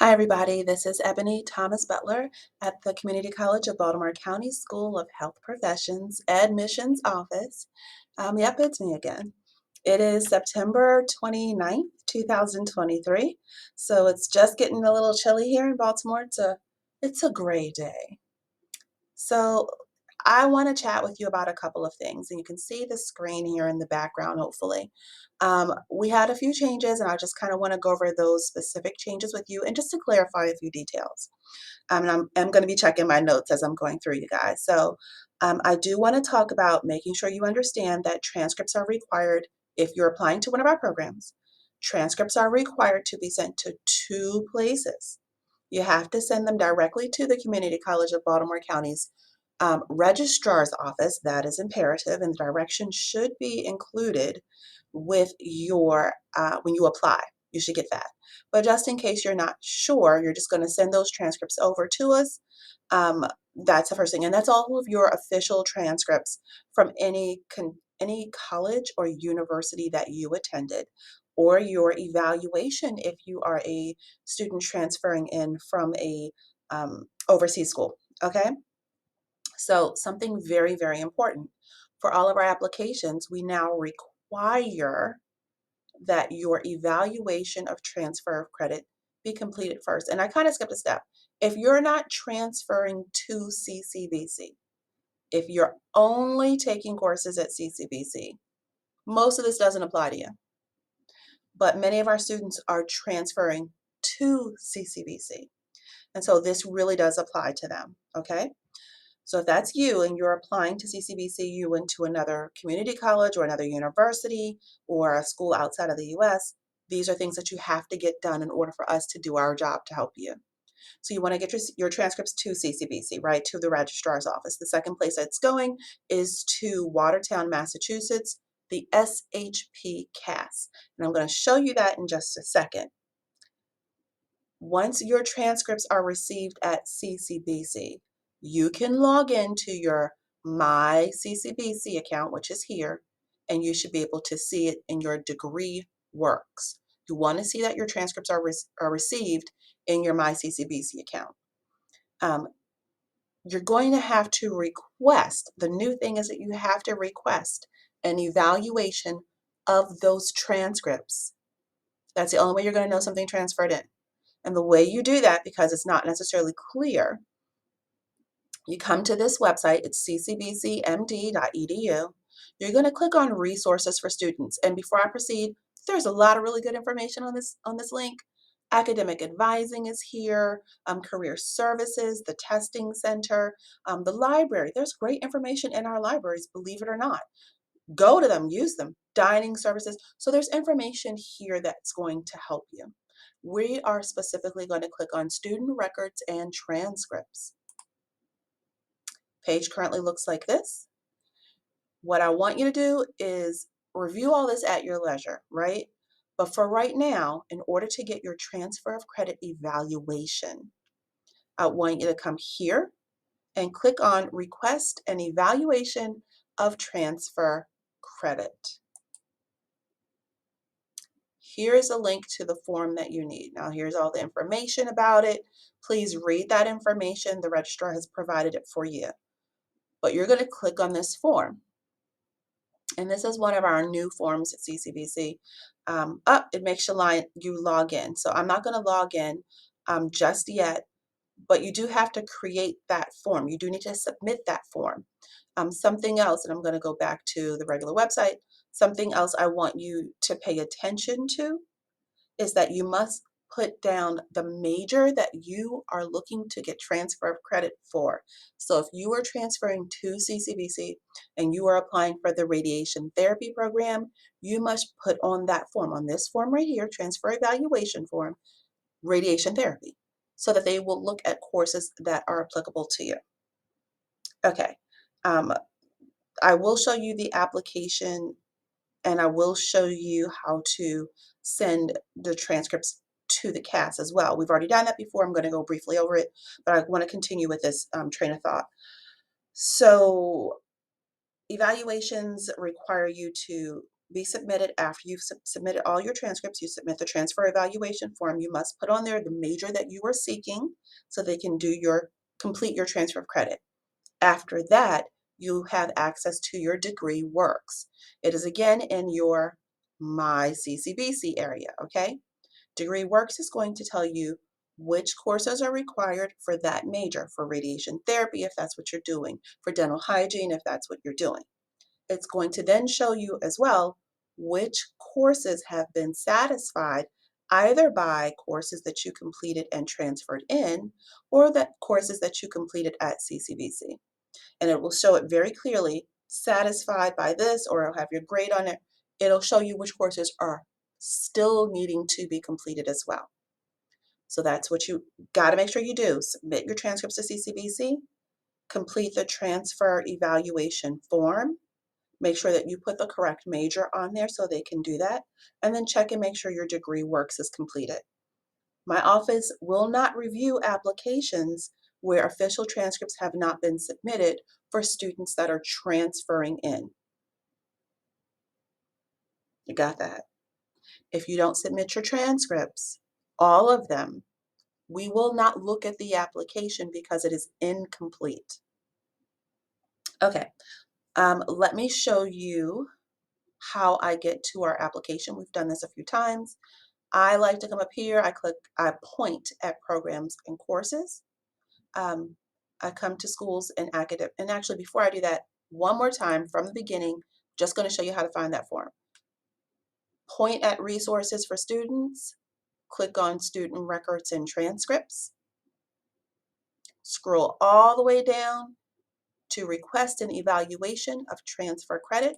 Hi, everybody. This is Ebony Thomas Butler at the Community College of Baltimore County School of Health Professions Admissions Office. Yep, it's me again. It is September 29th, 2023. So it's just getting a little chilly here in Baltimore. It's a gray day. So I want to chat with you about a couple of things, and you can see the screen here in the background, hopefully. We had a few changes, and I just kind of want to go over those specific changes with you and just to clarify a few details. And I'm going to be checking my notes as I'm going through, you guys. So I do want to talk about making sure you understand that transcripts are required if you're applying to one of our programs. Transcripts are required to be sent to two places. You have to send them directly to the Community College of Baltimore County's registrar's office. That is imperative, and the direction should be included with your when you apply. You should get that. But just in case you're not sure, you're just going to send those transcripts over to us. That's the first thing, and that's all of your official transcripts from any college or university that you attended, or your evaluation if you are a student transferring in from a overseas school. Okay, so something very, very important for all of our applications, we now require that your evaluation of transfer of credit be completed first. And I kind of skipped a step. If you're not transferring to CCBC, if you're only taking courses at CCBC, most of this doesn't apply to you. But many of our students are transferring to CCBC. And so this really does apply to them, okay? So if that's you and you're applying to CCBC, you went to another community college or another university or a school outside of the US, these are things that you have to get done in order for us to do our job to help you. So you want to get your transcripts to CCBC, right, to the registrar's office. The second place that's going is to Watertown, Massachusetts, the SHP CAS. And I'm going to show you that in just a second. Once your transcripts are received at CCBC, you can log into your My CCBC account, which is here, and you should be able to see it in your degree works. You want to see that your transcripts are received in your My CCBC account. You're going to have to request, the new thing is that you have to request an evaluation of those transcripts. That's the only way you're going to know something transferred in. And the way you do that, because it's not necessarily clear, you come to this website, it's ccbcmd.edu. You're going to click on resources for students. And before I proceed, there's a lot of really good information on this link. Academic advising is here, career services, the testing center, the library. There's great information in our libraries, believe it or not. Go to them, use them. Dining services. So there's information here that's going to help you. We are specifically going to click on student records and transcripts. Page currently looks like this. What I want you to do is review all this at your leisure, right? But for right now, in order to get your transfer of credit evaluation, I want you to come here and click on request an evaluation of transfer credit. Here's a link to the form that you need. Now, here's all the information about it. Please read that information. The registrar has provided it for you. But you're going to click on this form. And this is one of our new forms at CCBC. It makes you log in. So I'm not going to log in just yet, but you do have to create that form. You do need to submit that form. Something else, and I'm going to go back to the regular website, something else I want you to pay attention to is that you must put down the major that you are looking to get transfer of credit for. So if you are transferring to CCBC and you are applying for the radiation therapy program, you must put on that form, on this form right here, transfer evaluation form, radiation therapy, so that they will look at courses that are applicable to you. Okay, I will show you the application and I will show you how to send the transcripts to the CAS as well. We've already done that before. I'm going to go briefly over it, but I want to continue with this train of thought. So evaluations require you to be submitted after you've submitted all your transcripts. You submit the transfer evaluation form. You must put on there the major that you are seeking so they can complete your transfer of credit. After that, you have access to your degree works. It is again in your My CCBC area, okay? Degree works is going to tell you which courses are required for that major, for radiation therapy, if that's what you're doing, for dental hygiene, if that's what you're doing. It's going to then show you as well which courses have been satisfied either by courses that you completed and transferred in, or the courses that you completed at CCBC. And it will show it very clearly, satisfied by this, or it'll have your grade on it. It'll show you which courses are still needing to be completed as well. So that's what you got to make sure you do. Submit your transcripts to CCBC, complete the transfer evaluation form, make sure that you put the correct major on there so they can do that, and then check and make sure your degree works is completed. My office will not review applications where official transcripts have not been submitted for students that are transferring in. You got that? If you don't submit your transcripts, all of them, we will not look at the application because it is incomplete. Okay, let me show you how I get to our application. We've done this a few times. I like to come up here, I point at programs and courses. I come to schools and academic, and actually before I do that, one more time from the beginning, just going to show you how to find that form. Point at resources for students, click on student records and transcripts, scroll all the way down to request an evaluation of transfer credit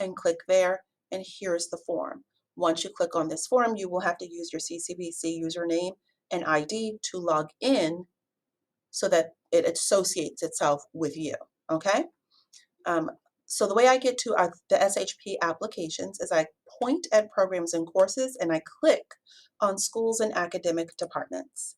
and click there, and here's the form. Once you click on this form, you will have to use your CCBC username and ID to log in so that it associates itself with you, okay? So the way I get to the SHP applications is I point at programs and courses and I click on schools and academic departments.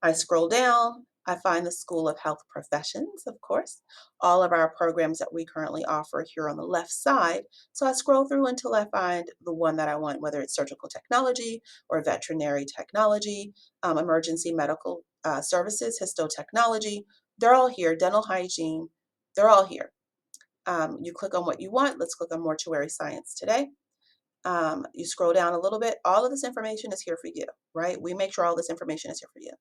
I scroll down, I find the School of Health Professions, of course, all of our programs that we currently offer here on the left side. So I scroll through until I find the one that I want, whether it's surgical technology or veterinary technology, emergency medical services, histotechnology. They're all here, dental hygiene, they're all here. You click on what you want. Let's click on mortuary science today. You scroll down a little bit. All of this information is here for you, right? We make sure all this information is here for you.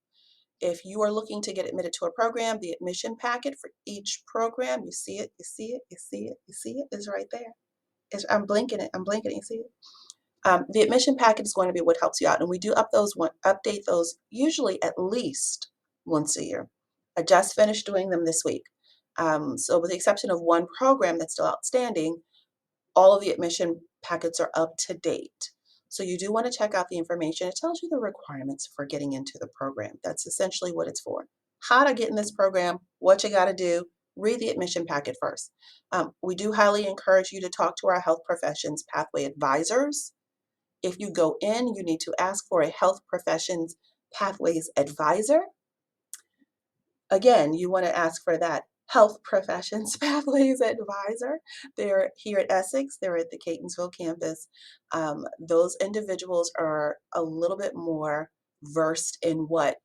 If you are looking to get admitted to a program, the admission packet for each program, you see it, you see it, you see it, you see it, is right there. I'm blinking it, you see it. The admission packet is going to be what helps you out, and we do update those usually at least once a year. I just finished doing them this week. So with the exception of one program that's still outstanding, all of the admission packets are up to date. So you do want to check out the information. It tells you the requirements for getting into the program. That's essentially what it's for. How to get in this program, what you got to do, read the admission packet first. We do highly encourage you to talk to our health professions pathway advisors. If you go in, you need to ask for a health professions pathways advisor. Again, you want to ask for that health professions pathways advisor. They're here at Essex, they're at the Catonsville campus. Those individuals are a little bit more versed in what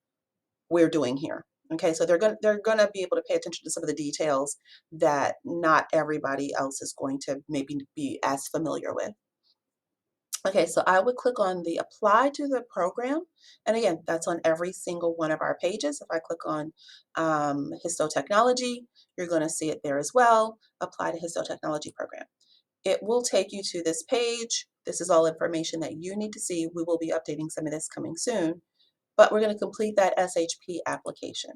we're doing here. Okay, so they're gonna be able to pay attention to some of the details that not everybody else is going to maybe be as familiar with. Okay, so I would click on the apply to the program. And again, that's on every single one of our pages. If I click on histotechnology, you're going to see it there as well. Apply to histotechnology program. It will take you to this page. This is all information that you need to see. We will be updating some of this coming soon, but we're going to complete that SHP application.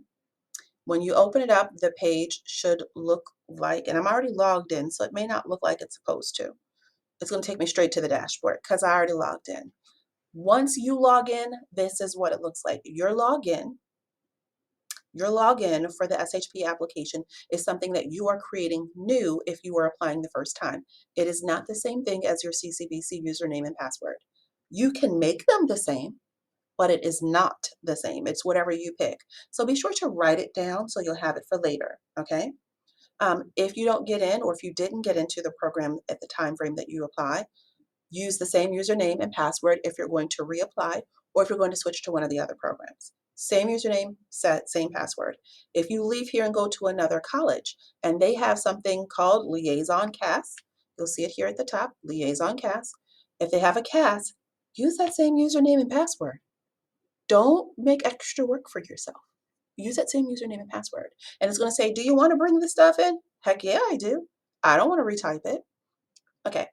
When you open it up, the page should look like, and I'm already logged in, so it may not look like it's supposed to. It's going to take me straight to the dashboard because I already logged in. Once you log in, this is what it looks like. Your login for the SHP application is something that you are creating new if you are applying the first time. It is not the same thing as your CCBC username and password. You can make them the same, but it is not the same. It's whatever you pick. So be sure to write it down so you'll have it for later, okay? If you don't get in, or if you didn't get into the program at the time frame that you apply, use the same username and password if you're going to reapply, or if you're going to switch to one of the other programs. Same username, same password. If you leave here and go to another college and they have something called Liaison CAS, you'll see it here at the top, Liaison CAS. If they have a CAS, use that same username and password. Don't make extra work for yourself. Use that same username and password. And it's going to say, do you want to bring this stuff in? Heck yeah, I do. I don't want to retype it. Okay,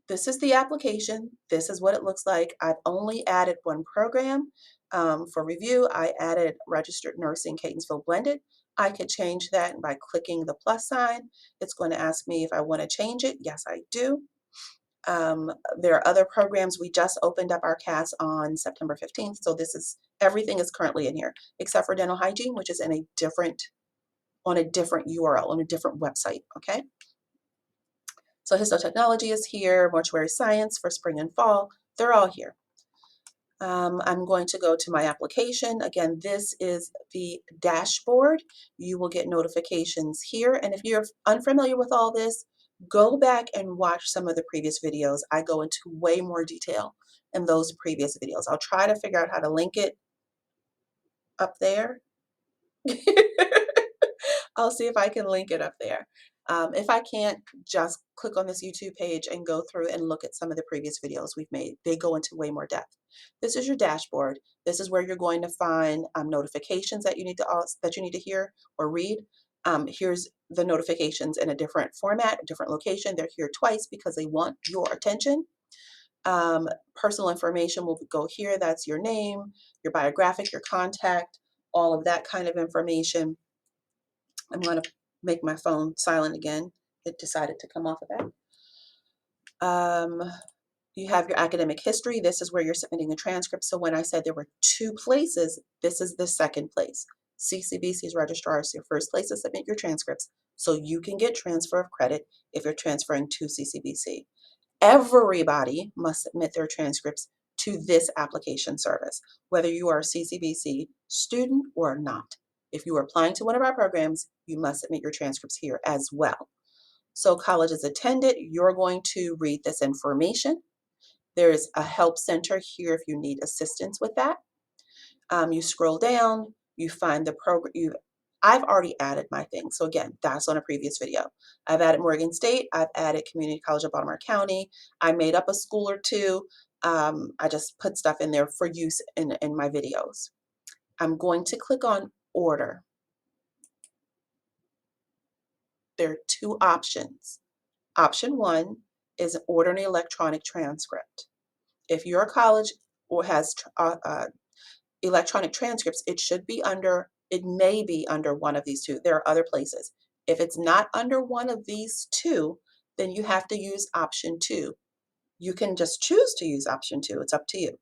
this is the application. This is what it looks like. I've only added one program for review. I added registered nursing Catonsville blended. I could change that by clicking the plus sign. It's going to ask me if I want to change it. Yes, I do. There are other programs. We just opened up our CAS on September 15th. So everything is currently in here, except for dental hygiene, which is on a different URL, on a different website, okay? So histotechnology is here, mortuary science for spring and fall, they're all here. I'm going to go to my application. Again, this is the dashboard. You will get notifications here. And if you're unfamiliar with all this, go back and watch some of the previous videos. I go into way more detail in those previous videos. I'll try to figure out how to link it up there. I'll see if I can link it up there. If I can't, just click on this YouTube page and go through and look at some of the previous videos we've made. They go into way more depth. This is your dashboard. This is where you're going to find notifications that you need to hear or read. Here's the notifications in a different format, a different location. They're here twice because they want your attention. Personal information will go here. That's your name, your biographic, your contact, all of that kind of information. I'm going to make my phone silent again. It decided to come off of that. You have your academic history. This is where you're submitting the transcript. So when I said there were 2 places, this is the second place. CCBC's registrar is your first place to submit your transcripts, so you can get transfer of credit if you're transferring to CCBC. Everybody must submit their transcripts to this application service, whether you are a CCBC student or not. If you are applying to one of our programs, you must submit your transcripts here as well. So colleges attended, you're going to read this information. There's a help center here if you need assistance with that. You scroll down, you find the program. I've already added my thing. So again, that's on a previous video. I've added Morgan State. I've added Community College of Baltimore County. I made up a school or two. I just put stuff in there for use in my videos. I'm going to click on order. There are 2 options. Option 1 is order an electronic transcript. If your college or has electronic transcripts, it may be under one of these 2. There are other places. If it's not under one of these 2, then you have to use option 2. You can just choose to use option 2. It's up to you.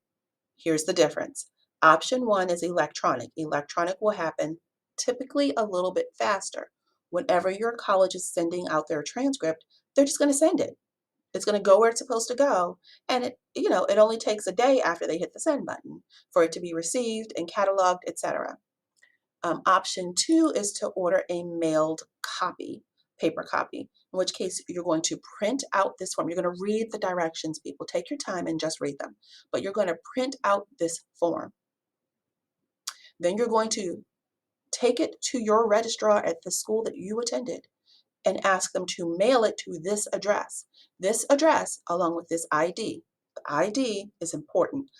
Here's the difference. Option 1 is electronic. Electronic will happen typically a little bit faster. Whenever your college is sending out their transcript, they're just going to send it. It's going to go where it's supposed to go. And it only takes a day after they hit the send button for it to be received and cataloged, etc. Option 2 is to order a mailed copy, paper copy, in which case you're going to print out this form. You're going to read the directions, people. Take your time and just read them. But you're going to print out this form. Then you're going to take it to your registrar at the school that you attended and ask them to mail it to this address. This address, along with this ID. The ID is important.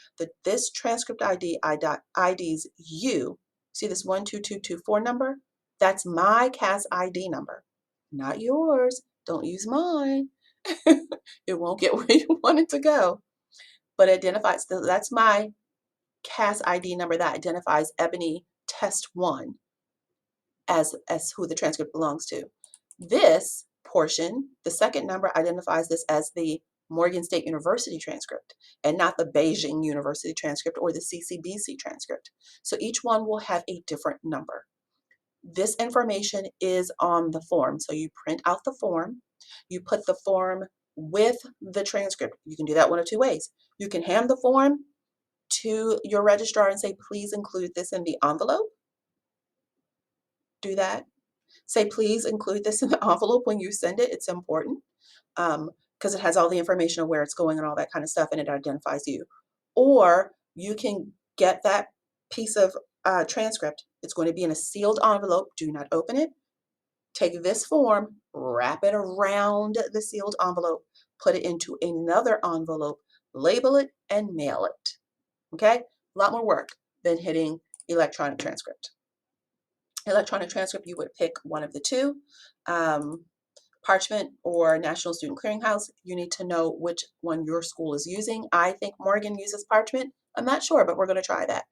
This transcript ID IDs you. See this 12224 number? That's my CAS ID number, not yours. Don't use mine. It won't get where you want it to go. But it identifies, that's my CAS ID number that identifies Ebony Test 1 as who the transcript belongs to. This portion, the second number, identifies this as the Morgan State University transcript and not the Beijing University transcript or the CCBC transcript. So each one will have a different number. This information is on the form. So you print out the form, you put the form with the transcript. You can do that one of 2 ways. You can hand the form to your registrar and say, please include this in the envelope. Do that. Say, please include this in the envelope when you send it. It's important because it has all the information of where it's going and all that kind of stuff, and it identifies you. Or you can get that piece of transcript. It's going to be in a sealed envelope. Do not open it. Take this form, wrap it around the sealed envelope, put it into another envelope, label it, and mail it. Okay? A lot more work than hitting electronic transcript. Electronic transcript, you would pick one of the two. Parchment or National Student Clearinghouse, you need to know which one your school is using. I think Morgan uses Parchment. I'm not sure, but we're going to try that.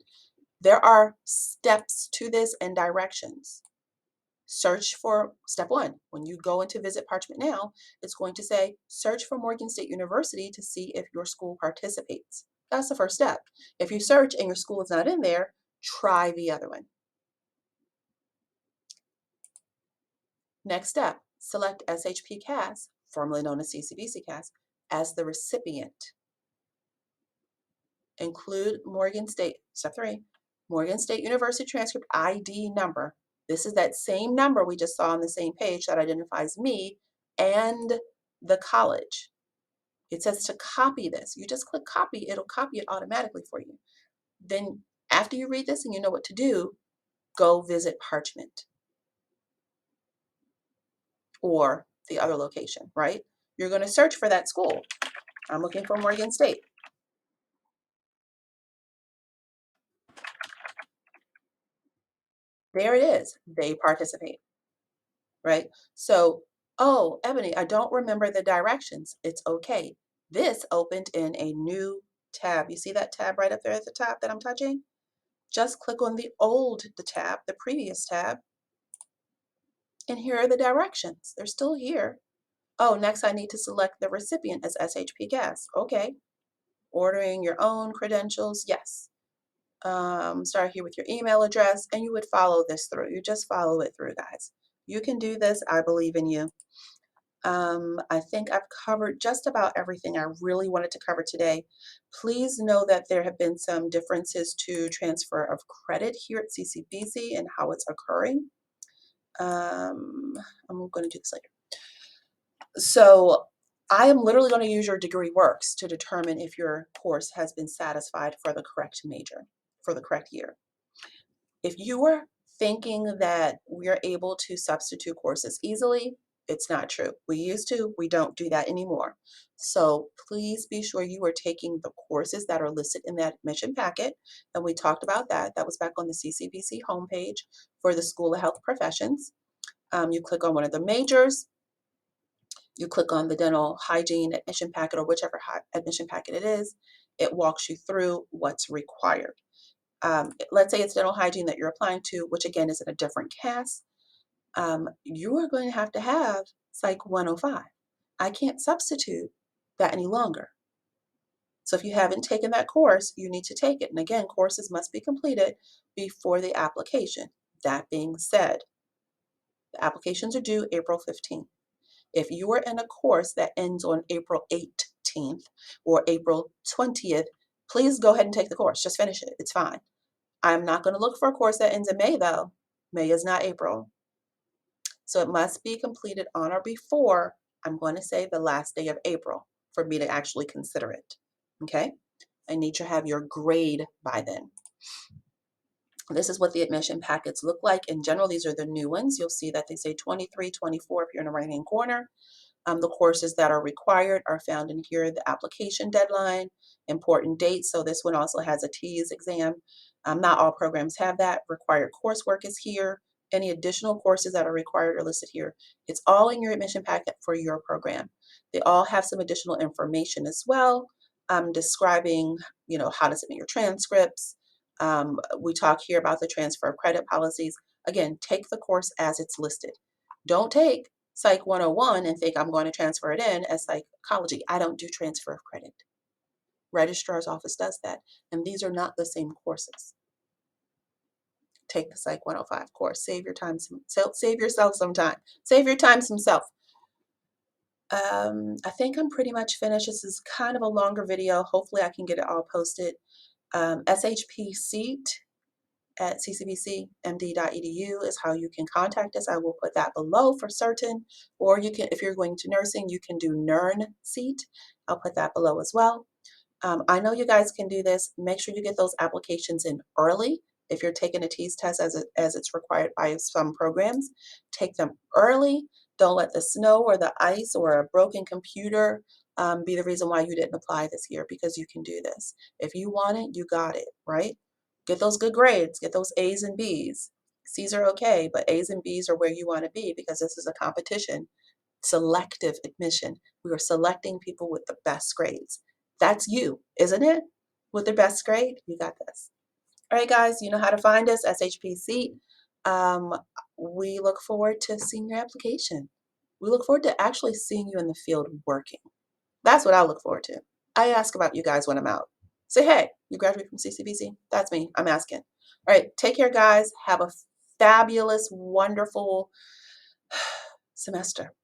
There are steps to this and directions. Search for step 1. When you go into Visit Parchment now, it's going to say, search for Morgan State University to see if your school participates. That's the first step. If you search and your school is not in there, try the other one. Next step, select SHP CAS, formerly known as CCBC CAS, as the recipient. Include Morgan State, step 3, Morgan State University transcript ID number. This is that same number we just saw on the same page that identifies me and the college. It says to copy this. You just click copy, it'll copy it automatically for you. Then after you read this and you know what to do, go visit Parchment or the other location, right? You're going to search for that school. I'm looking for Morgan State. There it is. They participate, right? So, oh, Ebony, I don't remember the directions. It's okay. This opened in a new tab. You see that tab right up there at the top that I'm touching? Just click on the tab, the previous tab, and here are the directions. They're still here. Oh, next I need to select the recipient as SHP CAS. Okay. Ordering your own credentials, yes. Start here with your email address, and you would follow this through. You just follow it through, guys. You can do this. I believe in you. I think I've covered just about everything I really wanted to cover today. Please know that there have been some differences to transfer of credit here at CCBC and how it's occurring. I'm going to do this later. So I am literally going to use your degree works to determine if your course has been satisfied for the correct major, for the correct year. If you are thinking that we are able to substitute courses easily, it's not true. We used to, we don't do that anymore. So please be sure you are taking the courses that are listed in that admission packet. And we talked about that. That was back on the CCBC homepage for the School of Health Professions. You click on one of the majors. You click on the dental hygiene admission packet or whichever admission packet it is. It walks you through what's required. Let's say it's dental hygiene that you're applying to, which again is in a different CAS. You are going to have Psych 105. I can't substitute that any longer. So if you haven't taken that course, you need to take it. And again, courses must be completed before the application. That being said, the applications are due April 15th. If you are in a course that ends on April 18th or April 20th, please go ahead and take the course. Just finish it. It's fine. I'm not going to look for a course that ends in May, though. May is not April. So it must be completed on or before, I'm going to say, the last day of April for me to actually consider it. Okay? I need to have your grade by then. This is what the admission packets look like. In general, these are the new ones. You'll see that they say 23, 24 if you're in the right-hand corner. The courses that are required are found in here, the application deadline, important dates. So this one also has a TEAS exam. Not all programs have that. Required coursework is here. Any additional courses that are required are listed here. It's all in your admission packet for your program. They all have some additional information as well, describing, how to submit your transcripts. We talk here about the transfer of credit policies. Again, take the course as it's listed. Don't take Psych 101 and think I'm going to transfer it in as psychology. I don't do transfer of credit. Registrar's office does that. And these are not the same courses. Take the Psych 105 course. Save your time. Save yourself some time. Save your time some self. I think I'm pretty much finished. This is kind of a longer video. Hopefully I can get it all posted. SHP seat. at ccbcmd.edu is how you can contact us. I will put that below for certain. Or you can, if you're going to nursing, you can do NERN seat. I'll put that below as well. I know you guys can do this. Make sure you get those applications in early. If you're taking a TEAS test as it's required by some programs, take them early. Don't let the snow or the ice or a broken computer be the reason why you didn't apply this year, because you can do this. If you want it, you got it, right? Get those good grades, get those A's and B's. C's are okay, but A's and B's are where you want to be, because this is a competition. Selective admission. We are selecting people with the best grades. That's you, isn't it? With the best grade, you got this. All right, guys, you know how to find us, SHP. We look forward to seeing your application. We look forward to actually seeing you in the field working. That's what I look forward to. I ask about you guys when I'm out. Say, hey, you graduated from CCBC? That's me. I'm asking. All right, take care, guys. Have a fabulous, wonderful semester.